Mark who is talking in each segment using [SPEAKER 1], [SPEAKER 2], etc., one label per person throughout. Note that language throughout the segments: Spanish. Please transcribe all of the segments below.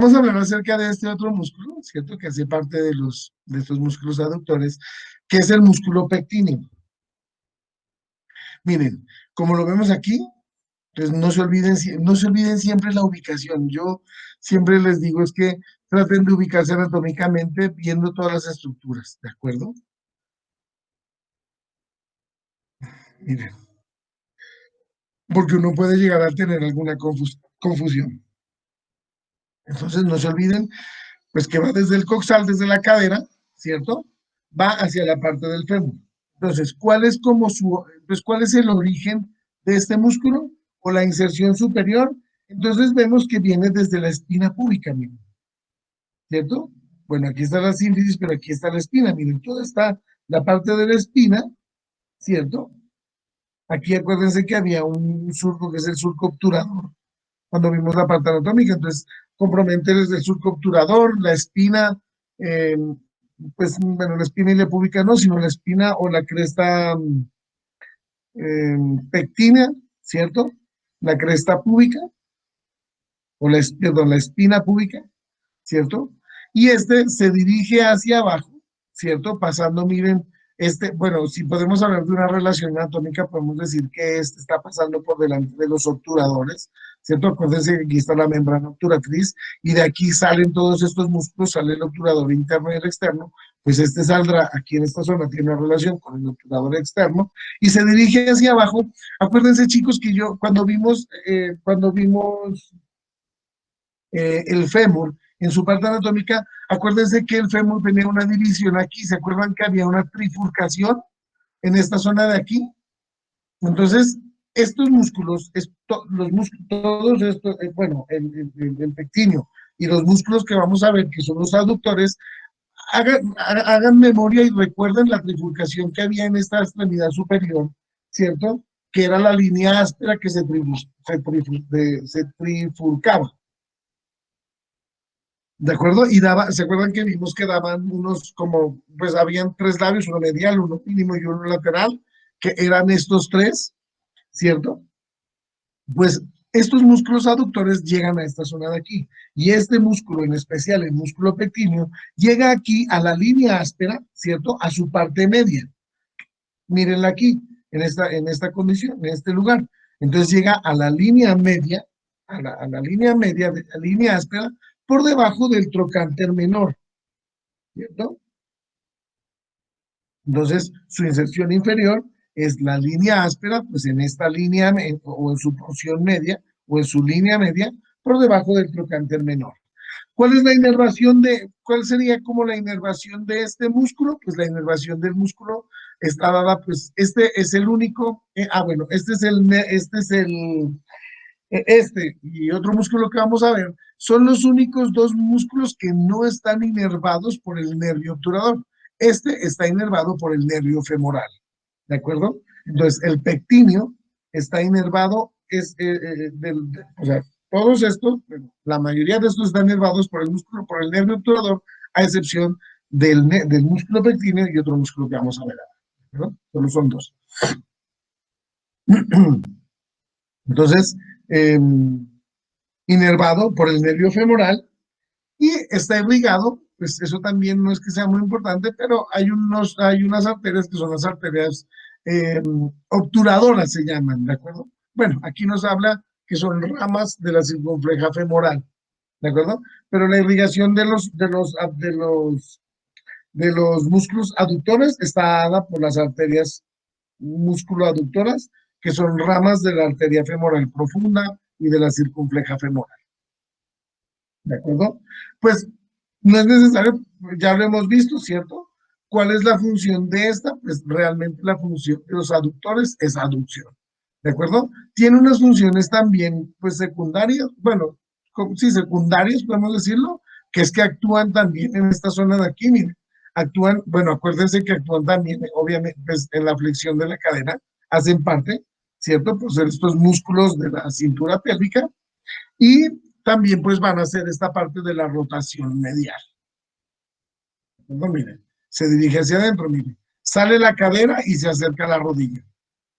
[SPEAKER 1] Vamos a hablar acerca de este otro músculo, ¿cierto? Que hace parte de estos músculos aductores, que es el músculo pectíneo. Miren, como lo vemos aquí, entonces no se olviden siempre la ubicación. Yo siempre les digo es que traten de ubicarse anatómicamente viendo todas las estructuras, ¿de acuerdo? Miren, porque uno puede llegar a tener alguna confusión. Entonces no se olviden, pues que va desde el coxal, desde la cadera, ¿cierto? Va hacia la parte del fémur. Entonces, ¿cuál es el origen de este músculo o la inserción superior? Entonces vemos que viene desde la espina púbica, miren, ¿cierto? Bueno, aquí está la sínfisis, pero aquí está la espina, miren, toda está la parte de la espina, ¿cierto? Aquí acuérdense que había un surco que es el surco obturador, cuando vimos la parte anatómica, entonces compromete desde el surco obturador, la espina, eh, pues bueno, la espina iliopúbica no, sino la espina o la cresta pectina, ¿cierto? La cresta púbica, perdón, la espina púbica, ¿cierto? Y este se dirige hacia abajo, ¿cierto? Pasando, miren, bueno, si podemos hablar de una relación anatómica, podemos decir que este está pasando por delante de los obturadores, ¿cierto? Acuérdense que aquí está la membrana obturatriz y de aquí salen todos estos músculos, sale el obturador interno y el externo, pues este saldrá aquí en esta zona, tiene una relación con el obturador externo y se dirige hacia abajo. Acuérdense, chicos, que cuando vimos el fémur, en su parte anatómica, acuérdense que el fémur tenía una división aquí, ¿se acuerdan que había una trifurcación en esta zona de aquí? Entonces, estos músculos, los músculos, todos estos, bueno, el pectíneo y los músculos que vamos a ver, que son los aductores, hagan memoria y recuerden la trifurcación que había en esta extremidad superior, ¿cierto? Que era la línea áspera que se trifurcaba. ¿De acuerdo? Y ¿se acuerdan que vimos que daban unos como, pues habían tres labios, uno medial, uno mínimo y uno lateral, que eran estos tres, ¿cierto? Pues estos músculos aductores llegan a esta zona de aquí. Y este músculo en especial, el músculo pectíneo, llega aquí a la línea áspera, ¿cierto? A su parte media. Mírenla aquí, en esta condición, en este lugar. Entonces llega a la línea media, a la línea media, de la línea áspera, por debajo del trocánter menor, ¿cierto? Entonces, su inserción inferior es la línea áspera, pues en esta línea o en su porción media o en su línea media por debajo del trocánter menor. ¿Cuál sería como la inervación de este músculo? Pues la inervación del músculo está dada, pues este es el único, bueno, este y otro músculo que vamos a ver son los únicos dos músculos que no están inervados por el nervio obturador. Este está inervado por el nervio femoral, ¿de acuerdo? Entonces, el pectíneo está inervado, o sea, todos estos, la mayoría de estos están inervados por el músculo, por el nervio obturador, a excepción del músculo pectíneo y otro músculo que vamos a ver ahora, ¿no? Solo son dos. Entonces, eh, inervado por el nervio femoral y está irrigado, pues eso también no es que sea muy importante, pero hay unas arterias que son las arterias eh, obturadoras, se llaman, ¿de acuerdo? Bueno, aquí nos habla que son ramas de la circunfleja femoral, ¿de acuerdo? Pero la irrigación de los músculos aductores está dada por las arterias musculoaductoras, que son ramas de la arteria femoral profunda y de la circunfleja femoral. ¿De acuerdo? Pues no es necesario, ya lo hemos visto, ¿cierto? ¿Cuál es la función de esta? Pues realmente la función de los aductores es aducción. ¿De acuerdo? Tiene unas funciones también, pues secundarias, bueno, sí, secundarias, podemos decirlo, que es que actúan también en esta zona de aquí, miren. Actúan, bueno, acuérdense que actúan también, obviamente, pues, en la flexión de la cadera, hacen parte, ¿cierto? Por ser estos músculos de la cintura pélvica, y también pues van a hacer esta parte de la rotación medial. ¿No? Miren, se dirige hacia adentro, miren. Sale la cadera y se acerca a la rodilla.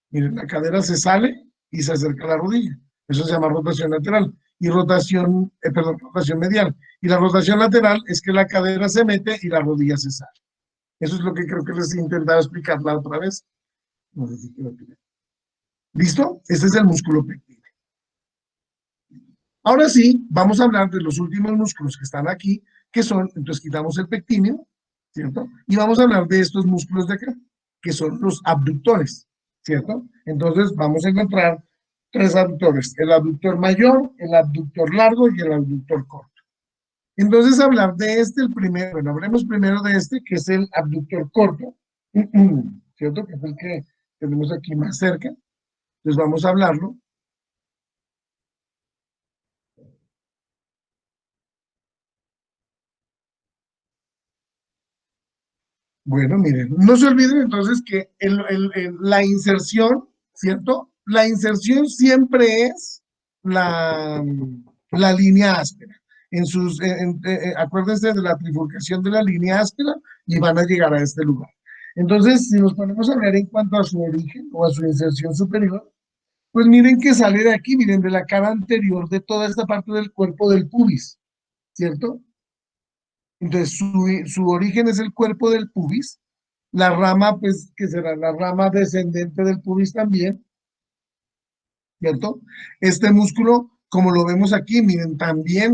[SPEAKER 1] Miren, la cadera se sale y se acerca a la rodilla. Eso se llama rotación lateral. y rotación, perdón, rotación medial. Y la rotación lateral es que la cadera se mete y la rodilla se sale. Eso es lo que creo que les he intentado explicar la otra vez. No sé si quedó claro. ¿Listo? Este es el músculo pectíneo. Ahora sí, vamos a hablar de los últimos músculos que están aquí, que son, entonces quitamos el pectíneo, ¿cierto? Y vamos a hablar de estos músculos de acá, que son los abductores, ¿cierto? Entonces vamos a encontrar tres abductores, el abductor mayor, el abductor largo y el abductor corto. Entonces hablar de este, el primero, bueno, hablemos primero de este, que es el abductor corto, ¿cierto? Que es el que tenemos aquí más cerca. Entonces vamos a hablarlo. Bueno, miren, no se olviden entonces que la inserción, ¿cierto? La inserción siempre es la, la línea áspera. Acuérdense de la trifurcación de la línea áspera y van a llegar a este lugar. Entonces, si nos ponemos a ver en cuanto a su origen o a su inserción superior, pues miren que sale de aquí, miren, de la cara anterior de toda esta parte del cuerpo del pubis, ¿cierto? Entonces, su origen es el cuerpo del pubis, la rama, pues, que será la rama descendente del pubis también, ¿cierto? Este músculo, como lo vemos aquí, miren, también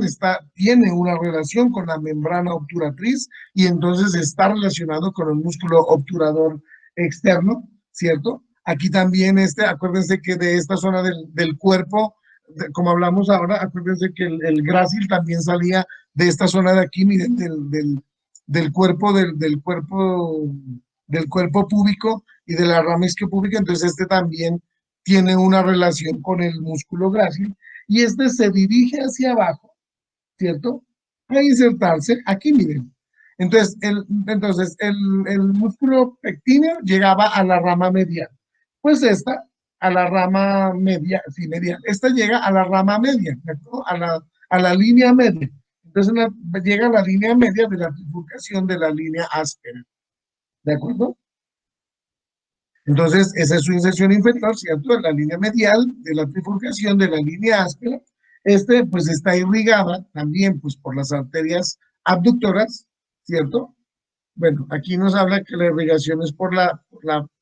[SPEAKER 1] tiene una relación con la membrana obturatriz y entonces está relacionado con el músculo obturador externo, ¿cierto? Aquí también acuérdense que de esta zona del cuerpo, como hablamos ahora, acuérdense que el grácil también salía de esta zona de aquí, miren, del cuerpo, del cuerpo púbico y de la rama isquiopúbica, entonces este también tiene una relación con el músculo grácil y este se dirige hacia abajo, ¿cierto? A insertarse aquí, miren. Entonces, el músculo pectíneo llegaba a la rama medial. Pues esta, a la rama media, sí, medial. Esta llega a la rama media, ¿cierto? A la línea media. Entonces llega a la línea media de la trifurcación de la línea áspera. ¿De acuerdo? Entonces, esa es su inserción inferior, ¿cierto? En la línea medial de la trifurcación de la línea áspera. Pues, está irrigada también, pues, por las arterias abductoras, ¿cierto? Bueno, aquí nos habla que la irrigación es por la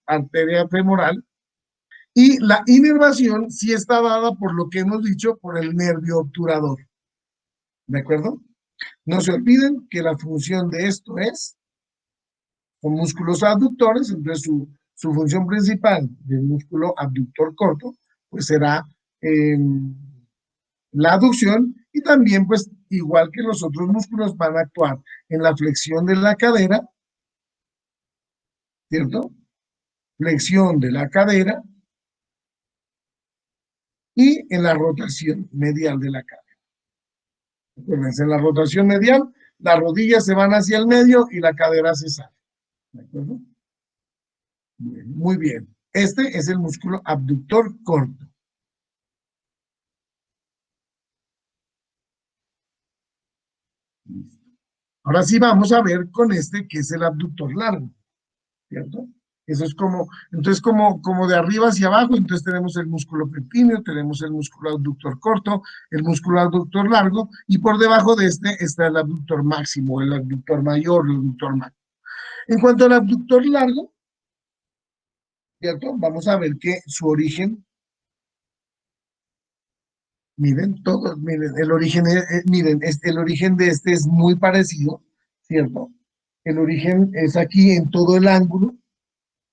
[SPEAKER 1] arteria femoral y la inervación sí está dada por lo que hemos dicho, por el nervio obturador, ¿de acuerdo? No se olviden que la función de esto es con músculos abductores, entonces su función principal del músculo abductor corto, pues será eh, la aducción y también, pues, igual que los otros músculos, van a actuar en la flexión de la cadera, ¿cierto? Flexión de la cadera y en la rotación medial de la cadera. Acuérdense, en la rotación medial, las rodillas se van hacia el medio y la cadera se sale. ¿De acuerdo? Muy bien. Este es el músculo abductor corto. Ahora sí vamos a ver con este que es el abductor largo, ¿cierto? Eso es entonces como de arriba hacia abajo, entonces tenemos el músculo pectíneo, tenemos el músculo abductor corto, el músculo abductor largo, y por debajo de este está el abductor máximo, el abductor mayor, el abductor máximo. En cuanto al abductor largo, ¿cierto? Vamos a ver que su origen, miren, todos, miren, el origen, miren, el origen de este es muy parecido, ¿cierto? El origen es aquí en todo el ángulo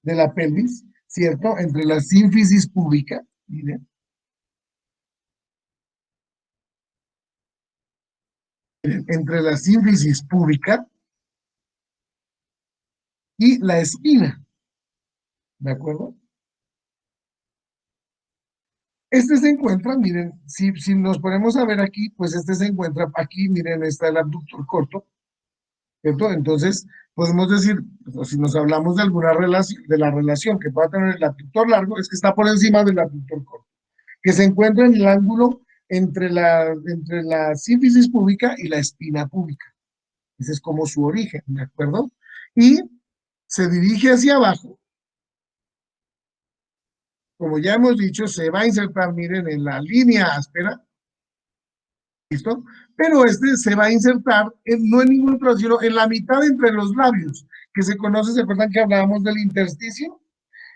[SPEAKER 1] de la pelvis, ¿cierto? Entre la sínfisis púbica, miren, entre la sínfisis púbica y la espina, ¿de acuerdo? Este se encuentra, miren, si nos ponemos a ver aquí, pues este se encuentra aquí, miren, está el abductor corto, ¿cierto? Entonces, podemos decir, o si nos hablamos de alguna relación, de la relación que pueda tener el abductor largo, es que está por encima del abductor corto, que se encuentra en el ángulo entre la sínfisis púbica y la espina púbica. Ese es como su origen, ¿de acuerdo? Y se dirige hacia abajo, como ya hemos dicho, se va a insertar, miren, en la línea áspera, ¿listo? Pero este se va a insertar no en ningún otro, sino en la mitad entre los labios, que se conoce, ¿se acuerdan que hablábamos del intersticio?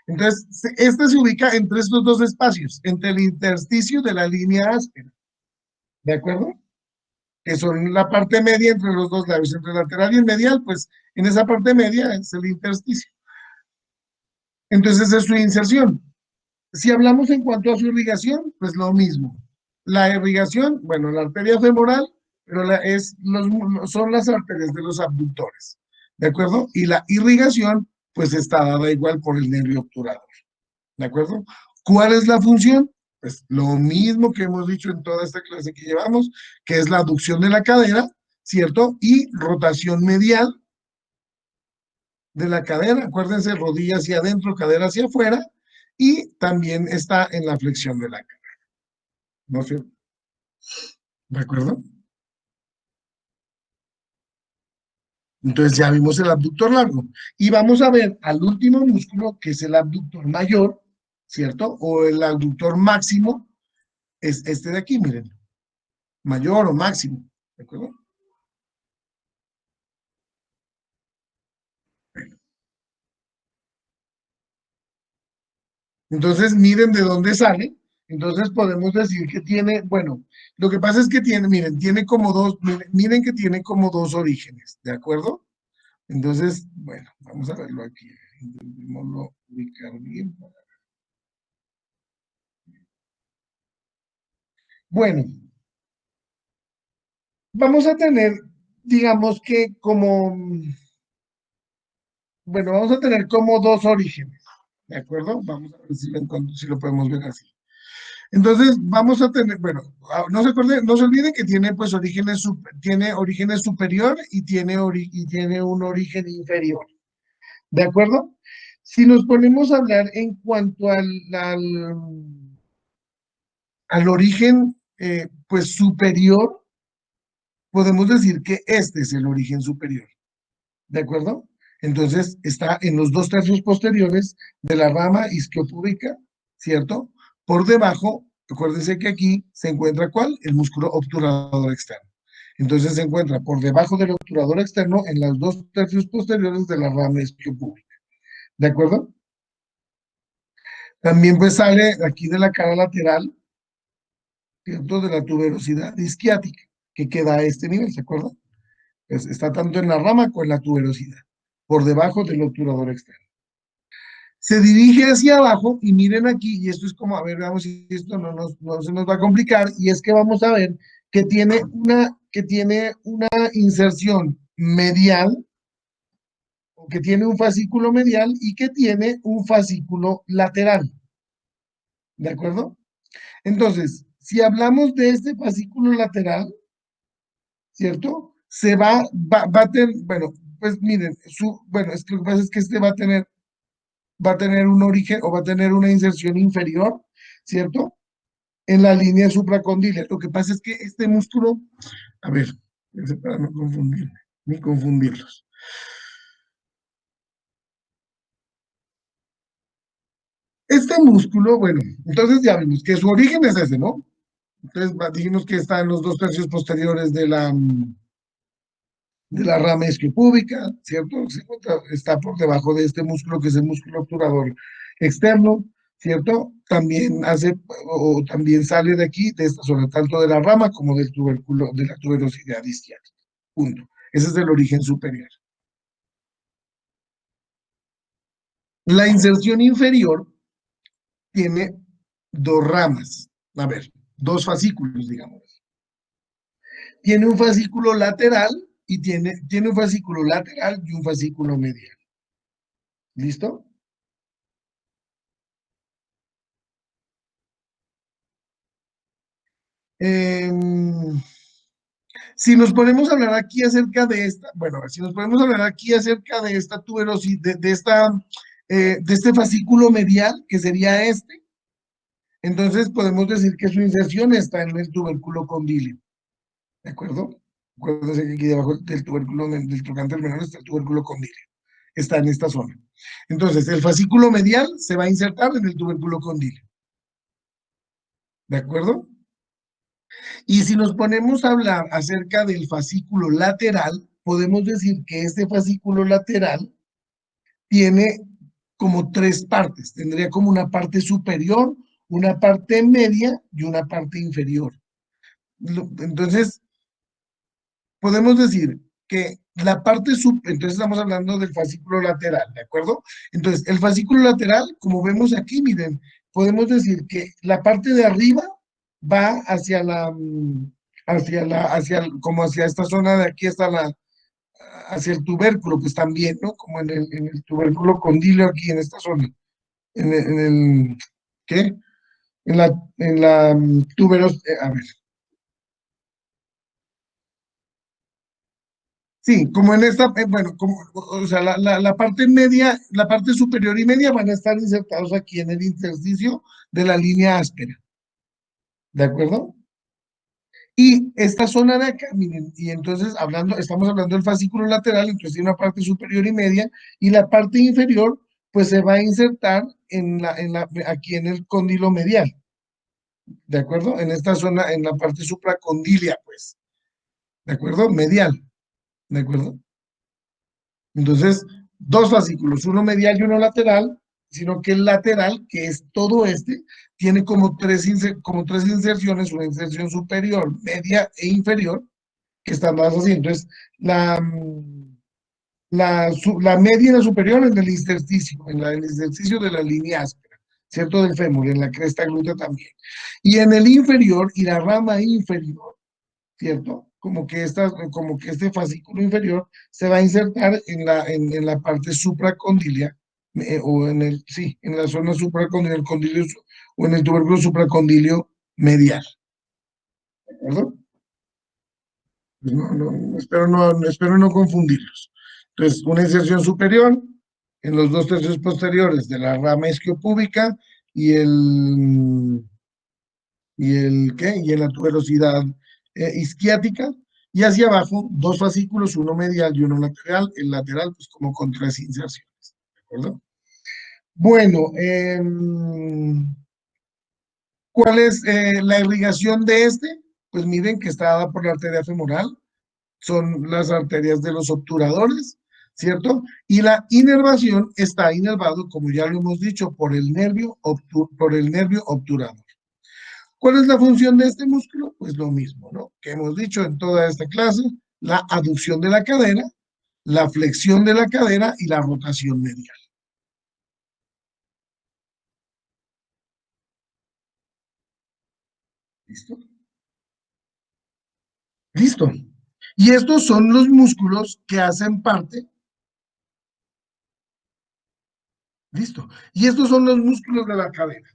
[SPEAKER 1] Entonces, este se ubica entre estos dos espacios, entre el intersticio de la línea áspera, ¿de acuerdo? Que son la parte media entre los dos labios, entre el lateral y el medial, pues en esa parte media es el intersticio. Entonces es su inserción. Si hablamos en cuanto a su irrigación, pues lo mismo. La irrigación, bueno, la arteria femoral, pero son las arterias de los abductores, ¿de acuerdo? Y la irrigación, pues está dada igual por el nervio obturador, ¿de acuerdo? ¿Cuál es la función? Pues lo mismo que hemos dicho en toda esta clase que llevamos, que es la aducción de la cadera, ¿cierto? Y rotación medial de la cadera, acuérdense, rodilla hacia adentro, cadera hacia afuera, y también está en la flexión de la cadera, ¿no es cierto? ¿De acuerdo? Entonces ya vimos el abductor largo. Y vamos a ver al último músculo, que es el abductor mayor, ¿cierto? O el abductor máximo, es este de aquí, miren, mayor o máximo, ¿de acuerdo? Entonces, miren de dónde sale. Entonces podemos decir que tiene, bueno, lo que pasa es que tiene, miren, tiene como dos, miren que tiene como dos orígenes, ¿de acuerdo? Entonces, bueno, vamos a verlo aquí. Intentémoslo ubicar bien. Bueno, vamos a tener, digamos que como, bueno, vamos a tener como dos orígenes, ¿de acuerdo? Vamos a ver si lo podemos ver así. Entonces, vamos a tener, bueno, no se olviden que tiene pues tiene orígenes superior y tiene un origen inferior, ¿de acuerdo? Si nos ponemos a hablar en cuanto al origen pues superior, podemos decir que este es el origen superior, ¿de acuerdo? Entonces está en los dos tercios posteriores de la rama isquiopúbica, ¿cierto? Por debajo, acuérdense que aquí se encuentra ¿cuál? El músculo obturador externo. Entonces se encuentra por debajo del obturador externo en los dos tercios posteriores de la rama isquiopúbica, ¿de acuerdo? También pues sale aquí de la cara lateral, ¿cierto? De la tuberosidad isquiática, que queda a este nivel, ¿se acuerdan? Pues está tanto en la rama como en la tuberosidad, por debajo del obturador externo. Se dirige hacia abajo y miren aquí, y esto es como, a ver, veamos si esto no se nos va a complicar, y es que vamos a ver que tiene una inserción medial, o que tiene un fascículo medial y que tiene un fascículo lateral, ¿de acuerdo? Entonces, si hablamos de este fascículo lateral, ¿cierto? Va a tener, bueno, pues miren, bueno, es que lo que pasa es que este va a tener un origen o va a tener una inserción inferior, ¿cierto? En la línea supracondilia. Lo que pasa es que este músculo, a ver, para no confundirme, ni confundirlos. Este músculo, bueno, entonces ya vimos que su origen es ese, ¿no? Entonces dijimos que está en los dos tercios posteriores de la rama isquiopúbica, ¿cierto? Está por debajo de este músculo que es el músculo obturador externo, ¿cierto? También también sale de aquí, de esta zona, tanto de la rama como del tubérculo, de la tuberosidad isquiática. Punto. Ese es el origen superior. La inserción inferior tiene dos ramas, a ver, dos fascículos, digamos. Tiene un fascículo lateral tiene un fascículo lateral y un fascículo medial. ¿Listo? Em, si nos ponemos a hablar aquí acerca de esta, bueno, si nos ponemos a hablar aquí acerca de esta tuberosis, de este fascículo medial, que sería este, entonces podemos decir que su inserción está en el tubérculo condilo, ¿de acuerdo? Acuérdense que aquí debajo del tubérculo, del trocánter menor está el tubérculo condilo, está en esta zona. Entonces, el fascículo medial se va a insertar en el tubérculo condilo, ¿de acuerdo? Y si nos ponemos a hablar acerca del fascículo lateral, podemos decir que este fascículo lateral tiene como tres partes. Tendría como una parte superior, una parte media y una parte inferior. Entonces, podemos decir que la parte entonces estamos hablando del fascículo lateral, ¿de acuerdo? Entonces, el fascículo lateral, como vemos aquí, miren, podemos decir que la parte de arriba va hacia como hacia esta zona de aquí hasta hacia el tubérculo, pues también, ¿no? Como en el tubérculo condilo aquí en esta zona, ¿qué? En la tuberos, a ver, sí, como en esta, bueno, como, o sea, la parte media, la parte superior y media van a estar insertados aquí en el intersticio de la línea áspera, ¿de acuerdo? Y esta zona de acá, miren, y entonces estamos hablando del fascículo lateral, entonces tiene una parte superior y media, y la parte inferior, pues se va a insertar aquí en el cóndilo medial, ¿de acuerdo? En esta zona, en la parte supracondilia, pues, ¿de acuerdo? Medial, ¿de acuerdo? Entonces, dos fascículos, uno medial y uno lateral, sino que el lateral, que es todo este, tiene como tres inserciones, una inserción superior, media e inferior, que están dadas así. Entonces, la media y la superior en el intersticio, el intersticio de la línea áspera, ¿cierto? Del fémur, en la cresta glútea también. Y en el inferior y la rama inferior, ¿cierto? Como que este fascículo inferior se va a insertar en la parte supracondilia, o sí, en la zona supracondilia, o en el tubérculo supracondilio medial, ¿de acuerdo? Pues espero no confundirlos. Entonces, una inserción superior en los dos tercios posteriores de la rama isquiopúbica y ¿qué? Y en la tuberosidad isquiática, y hacia abajo dos fascículos, uno medial y uno lateral, el lateral pues como con tres inserciones, ¿de acuerdo? Bueno, ¿cuál es la irrigación de este? Pues miren que está dada por la arteria femoral, son las arterias de los obturadores, ¿cierto? Y la inervación está inervado, como ya lo hemos dicho, por el nervio obturador. ¿Cuál es la función de este músculo? Pues lo mismo, ¿no? Que hemos dicho en toda esta clase, la aducción de la cadera, la flexión de la cadera y la rotación medial. ¿Listo? Listo. Y estos son los músculos que hacen parte, listo. Y estos son los músculos de la cadera.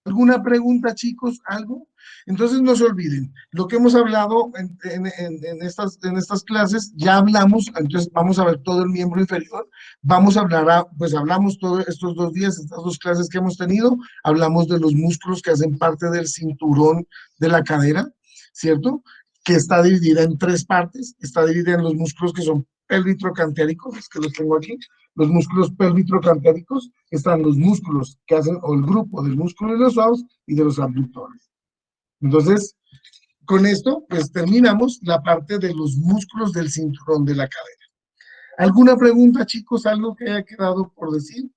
[SPEAKER 1] ¿Alguna pregunta, chicos? ¿Algo? Entonces no se olviden, lo que hemos hablado en estas clases, ya hablamos, entonces vamos a ver todo el miembro inferior, vamos a hablar, pues hablamos todos estos 2 días, estas 2 clases que hemos tenido, hablamos de los músculos que hacen parte del cinturón de la cadera, ¿cierto? Que está dividida en tres partes, está dividida en los músculos que son pelvitrocantéricos, que los tengo aquí, los músculos pelvitrocantéricos, están los músculos que hacen, o el grupo del músculo de los psoas y de los abductores. Entonces, con esto, pues terminamos la parte de los músculos del cinturón de la cadera. ¿Alguna pregunta, chicos? ¿Algo que haya quedado por decir?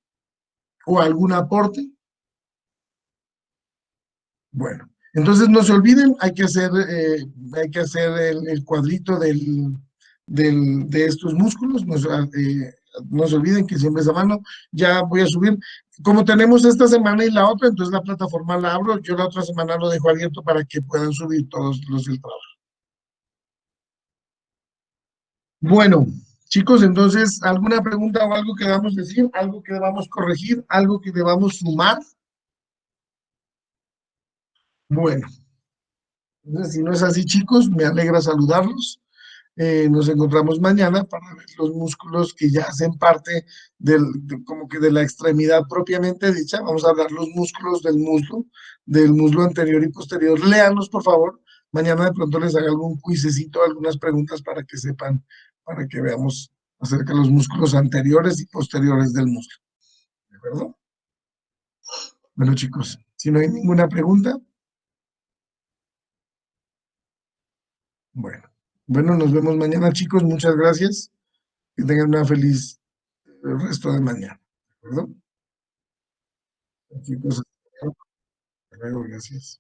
[SPEAKER 1] ¿O algún aporte? Bueno, entonces no se olviden, hay que hacer el cuadrito de estos músculos. No se olviden que siempre es a mano. Ya voy a subir. Como tenemos esta semana y la otra, entonces la plataforma la abro. Yo la otra semana lo dejo abierto para que puedan subir todos los del trabajo. Bueno, chicos, entonces, ¿alguna pregunta o algo que debamos decir? ¿Algo que debamos corregir? ¿Algo que debamos sumar? Bueno, entonces, si no es así, chicos, me alegra saludarlos. Nos encontramos mañana para ver los músculos que ya hacen parte como que de la extremidad propiamente dicha. Vamos a hablar los músculos del muslo anterior y posterior. Léanlos, por favor. Mañana de pronto les haga algún cuisecito, algunas preguntas para que sepan, para que veamos acerca de los músculos anteriores y posteriores del muslo. ¿De acuerdo? Bueno, chicos, Si no hay ninguna pregunta, bueno. Bueno, nos vemos mañana, chicos. Muchas gracias. Que tengan una feliz resto de mañana. ¿De acuerdo? Chicos, hasta luego. Gracias.